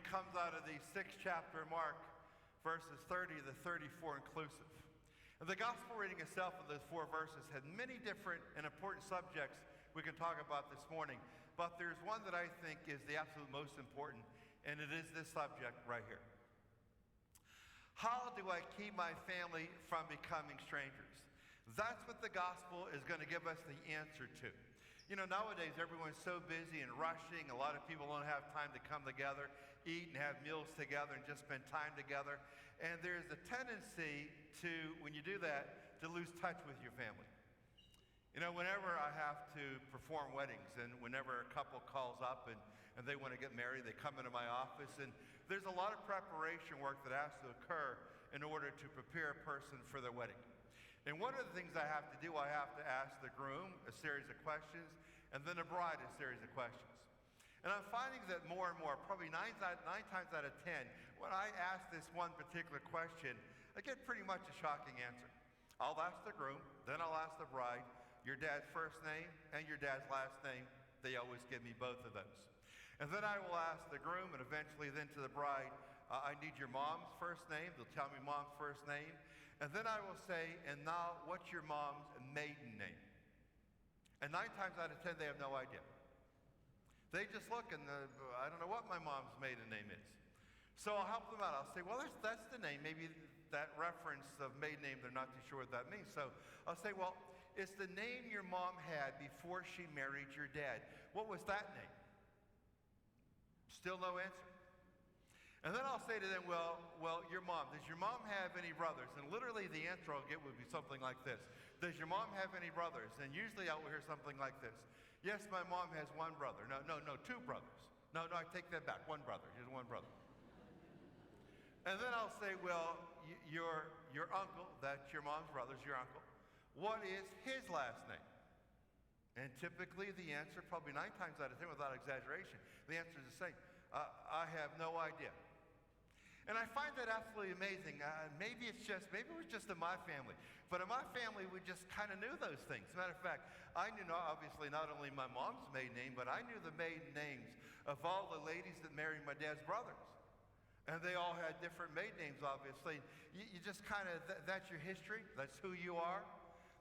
comes out of the 6th chapter of Mark, verses 30 to 34 inclusive. And the gospel reading itself of those 4 verses had many different and important subjects we can talk about this morning, but there's one that I think is the absolute most important, and it is this subject right here. How do I keep my family from becoming strangers? That's what the gospel is going to give us the answer to. You know, nowadays everyone's so busy and rushing. A lot of people don't have time to come together, eat and have meals together and just spend time together. And there's a tendency to, when you do that, to lose touch with your family. You know, whenever I have to perform weddings and whenever a couple calls up and they want to get married, they come into my office, and there's a lot of preparation work that has to occur in order to prepare a person for their wedding. And one of the things I have to do, I have to ask the groom a series of questions and then the bride a series of questions. And I'm finding that more and more, probably 9 times out of 10, when I ask this one particular question, I get pretty much a shocking answer. I'll ask the groom, then I'll ask the bride, your dad's first name and your dad's last name. They always give me both of those. And then I will ask the groom and eventually then to the bride, I need your mom's first name. They'll tell me mom's first name. And then I will say, and now what's your mom's maiden name? And 9 times out of 10, they have no idea. They just look and I don't know what my mom's maiden name is. So I'll help them out. I'll say, well, that's the name. Maybe that reference of maiden name, they're not too sure what that means. So I'll say, well, it's the name your mom had before she married your dad. What was that name? Still no answer. And then I'll say to them, well, your mom, does your mom have any brothers? And literally the answer I'll get would be something like this. Does your mom have any brothers? And usually I will hear something like this. Yes, my mom has 1 brother. No, 2 brothers. No, I take that back. 1 brother. Here's 1 brother. And then I'll say, well, your uncle, that's your mom's brother's your uncle. What is his last name? And typically the answer, probably 9 times out of 10 without exaggeration, the answer is the same. I have no idea. And I find that absolutely amazing. Maybe it was just in my family. But in my family, we just kind of knew those things. As a matter of fact, I knew obviously not only my mom's maiden name, but I knew the maiden names of all the ladies that married my dad's brothers. And they all had different maiden names, obviously. You just kind of, that's your history. That's who you are.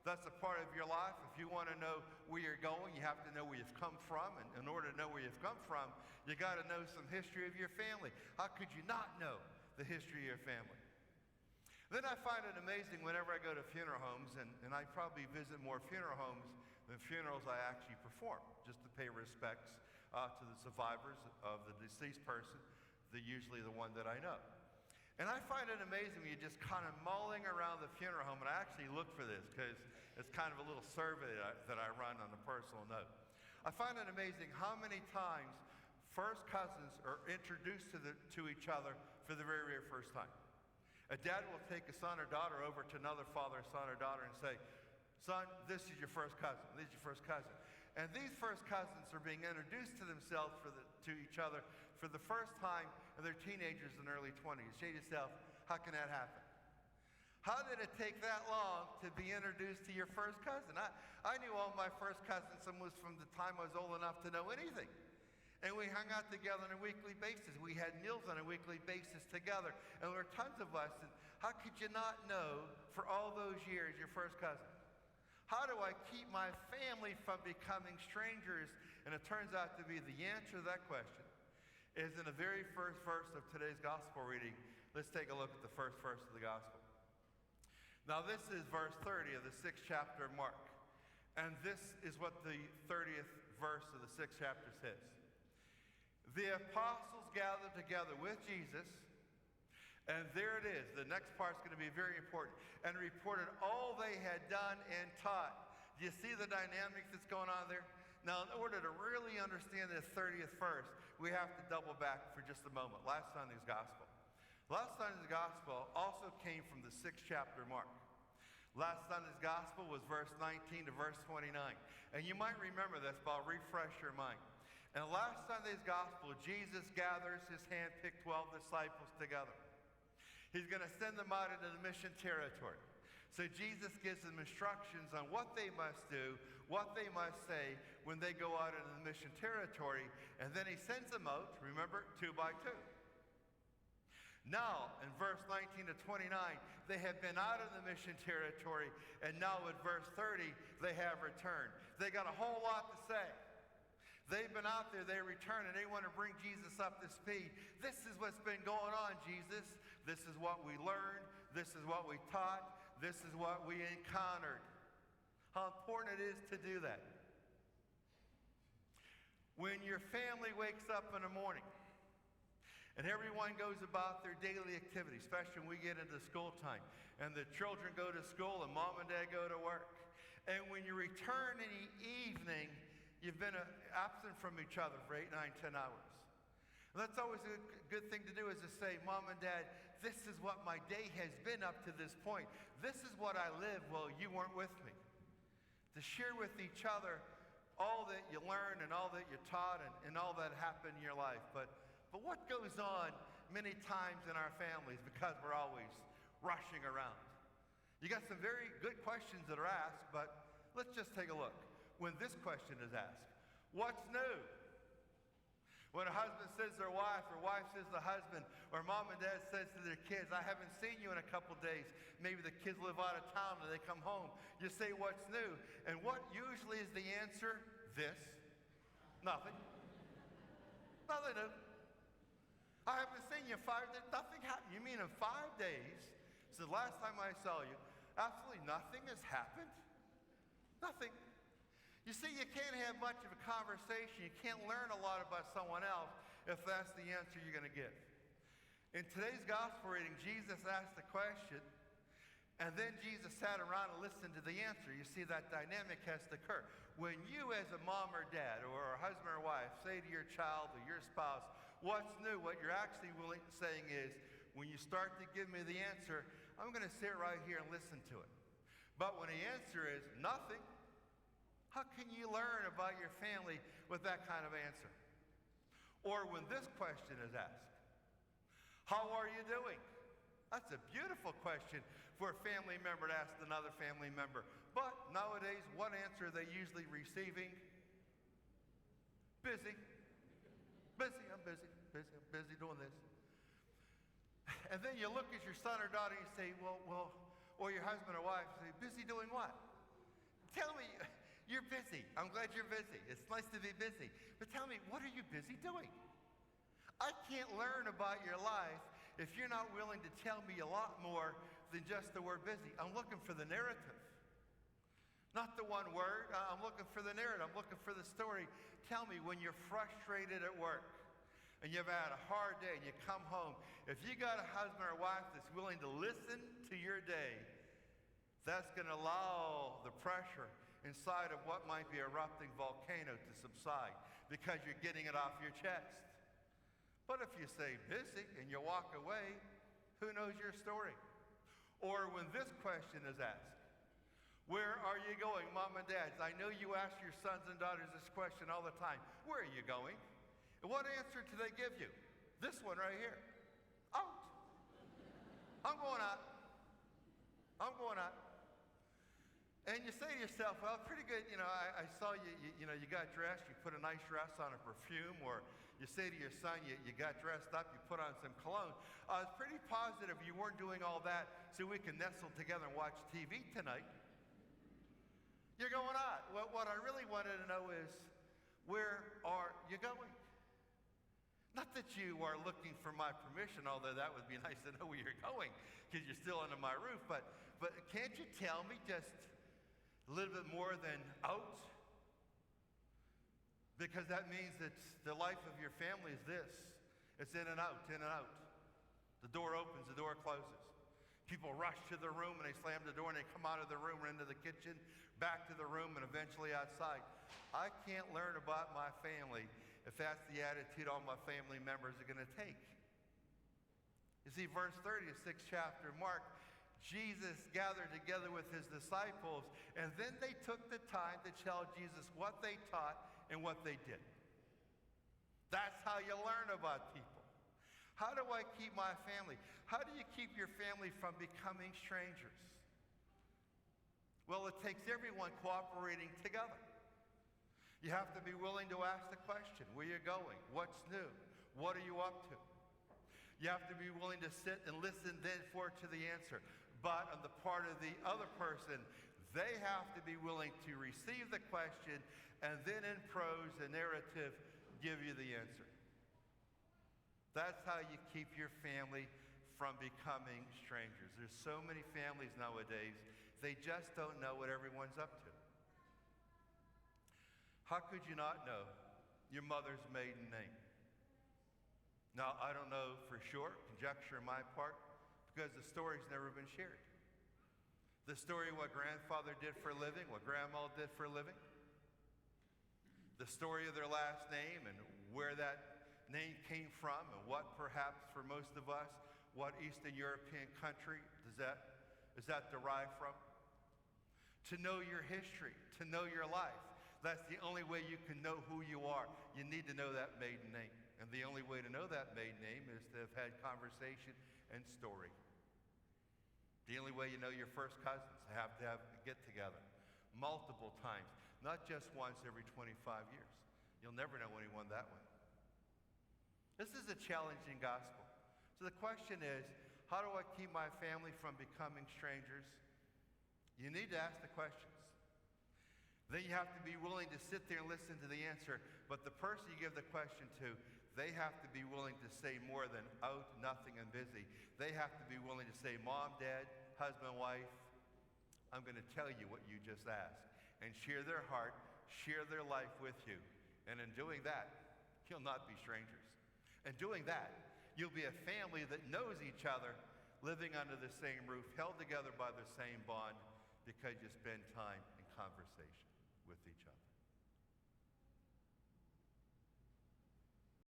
That's a part of your life. If you want to know where you're going, you have to know where you've come from. And in order to know where you've come from, you got to know some history of your family. How could you not know the history of your family? Then I find it amazing whenever I go to funeral homes, and I probably visit more funeral homes than funerals I actually perform, just to pay respects to the survivors of the deceased person, usually the one that I know. And I find it amazing when you're just kind of mulling around the funeral home, and I actually look for this because it's kind of a little survey that I run on a personal note. I find it amazing how many times first cousins are introduced to each other for the very, very first time. A dad will take a son or daughter over to another father, son or daughter, and say, son, this is your first cousin, this is your first cousin. And these first cousins are being introduced to themselves to each other for the first time, and they're teenagers in their early 20s. You say to yourself, how can that happen? How did it take that long to be introduced to your first cousin? I knew all my first cousins almost from the time I was old enough to know anything. And we hung out together on a weekly basis. We had meals on a weekly basis together. And there were tons of us. And how could you not know for all those years your first cousin? How do I keep my family from becoming strangers? And it turns out to be the answer to that question is in the very first verse of today's gospel reading. Let's take a look at the first verse of the gospel. Now this is verse 30 of the 6th chapter of Mark. And this is what the 30th verse of the 6th chapter says. The apostles gathered together with Jesus, and there it is. The next part's going to be very important. And reported all they had done and taught. Do you see the dynamics that's going on there? Now, in order to really understand the 30th verse, we have to double back for just a moment. Last Sunday's gospel. Last Sunday's gospel also came from the 6th chapter of Mark. Last Sunday's gospel was verse 19 to verse 29. And you might remember this, but I'll refresh your mind. In last Sunday's gospel, Jesus gathers his hand-picked 12 disciples together. He's going to send them out into the mission territory. So Jesus gives them instructions on what they must do, what they must say when they go out into the mission territory. And then he sends them out, remember, 2 by 2. Now, in verse 19 to 29, they have been out of the mission territory, and now at verse 30, they have returned. They got a whole lot to say. They've been out there, they return, and they want to bring Jesus up to speed. This is what's been going on, Jesus. This is what we learned. This is what we taught. This is what we encountered. How important it is to do that. When your family wakes up in the morning, and everyone goes about their daily activities, especially when we get into school time. And the children go to school and mom and dad go to work. And when you return in the evening, you've been absent from each other for 8, 9, 10 hours. And that's always a good thing to do, is to say, Mom and Dad, this is what my day has been up to this point. This is what I lived while you weren't with me. To share with each other all that you learned and all that you taught and all that happened in your life. But what goes on many times in our families, because we're always rushing around? You got some very good questions that are asked, but let's just take a look. When this question is asked, what's new? When a husband says to their wife, or wife says to the husband, or mom and dad says to their kids, I haven't seen you in a couple days. Maybe the kids live out of town and they come home. You say, what's new? And what usually is the answer? This. Nothing. Nothing new. I haven't seen you in 5 days. Nothing happened. You mean in 5 days, since the last time I saw you, absolutely nothing has happened? Nothing. You see, you can't have much of a conversation. You can't learn a lot about someone else if that's the answer you're going to give. In today's gospel reading, Jesus asked the question, and then Jesus sat around and listened to the answer. You see, that dynamic has to occur. When you as a mom or dad or a husband or wife say to your child or your spouse, what's new? What you're actually saying is, when you start to give me the answer, I'm going to sit right here and listen to it. But when the answer is nothing, how can you learn about your family with that kind of answer? Or when this question is asked, how are you doing? That's a beautiful question for a family member to ask another family member. But nowadays, what answer are they usually receiving? Busy. Busy, I'm busy doing this. And then you look at your son or daughter and you say, well, or your husband or wife, say, busy doing what? Tell me, you're busy. I'm glad you're busy. It's nice to be busy. But tell me, what are you busy doing? I can't learn about your life if you're not willing to tell me a lot more than just the word busy. I'm looking for the narrative. Not the one word. I'm looking for the narrative. I'm looking for the story. Tell me, when you're frustrated at work and you've had a hard day and you come home, if you got a husband or wife that's willing to listen to your day, that's going to allow the pressure inside of what might be an erupting volcano to subside, because you're getting it off your chest. But if you say busy and you walk away, who knows your story? Or when this question is asked, where are you going, mom and dads? I know you ask your sons and daughters this question all the time. Where are you going? And what answer do they give you? This one right here. Out. I'm going out. I'm going out. And you say to yourself, well, pretty good, I saw you got dressed, you put a nice dress on, a perfume, or you say to your son, you got dressed up, you put on some cologne. I was pretty positive you weren't doing all that so we can nestle together and watch TV tonight. You're going on. Well, what I really wanted to know is, where are you going? Not that you are looking for my permission, although that would be nice to know where you're going, because you're still under my roof. But can't you tell me just a little bit more than out? Because that means that the life of your family is this. It's in and out, in and out. The door opens, the door closes. People rush to the room and they slam the door and they come out of the room or into the kitchen, back to the room, and eventually outside. I can't learn about my family if that's the attitude all my family members are going to take. You see, verse 30 of 6th chapter of Mark, Jesus gathered together with his disciples, and then they took the time to tell Jesus what they taught and what they did. That's how you learn about people. How do I keep my family? How do you keep your family from becoming strangers? Well, it takes everyone cooperating together. You have to be willing to ask the question, where are you going? What's new? What are you up to? You have to be willing to sit and listen then for to the answer. But on the part of the other person, they have to be willing to receive the question and then in prose and narrative give you the answer. That's how you keep your family from becoming strangers. There's so many families nowadays, they just don't know what everyone's up to. How could you not know your mother's maiden name? Now, I don't know for sure, conjecture on my part, because the story's never been shared. The story of what grandfather did for a living, what grandma did for a living, the story of their last name and where that name came from and what perhaps for most of us, what Eastern European country is that derived from? To know your history, to know your life. That's the only way you can know who you are. You need to know that maiden name. And the only way to know that maiden name is to have had conversation and story. The only way you know your first cousins have to get together multiple times, not just once every 25 years. You'll never know anyone that way. This is a challenging gospel. So the question is, how do I keep my family from becoming strangers? You need to ask the questions. Then you have to be willing to sit there and listen to the answer. But the person you give the question to, they have to be willing to say more than out, nothing, and busy. They have to be willing to say, Mom, Dad, husband, wife, I'm going to tell you what you just asked. And share their heart, share their life with you. And in doing that, you'll not be strangers. In doing that, you'll be a family that knows each other, living under the same roof, held together by the same bond, because you spend time in conversation with each other.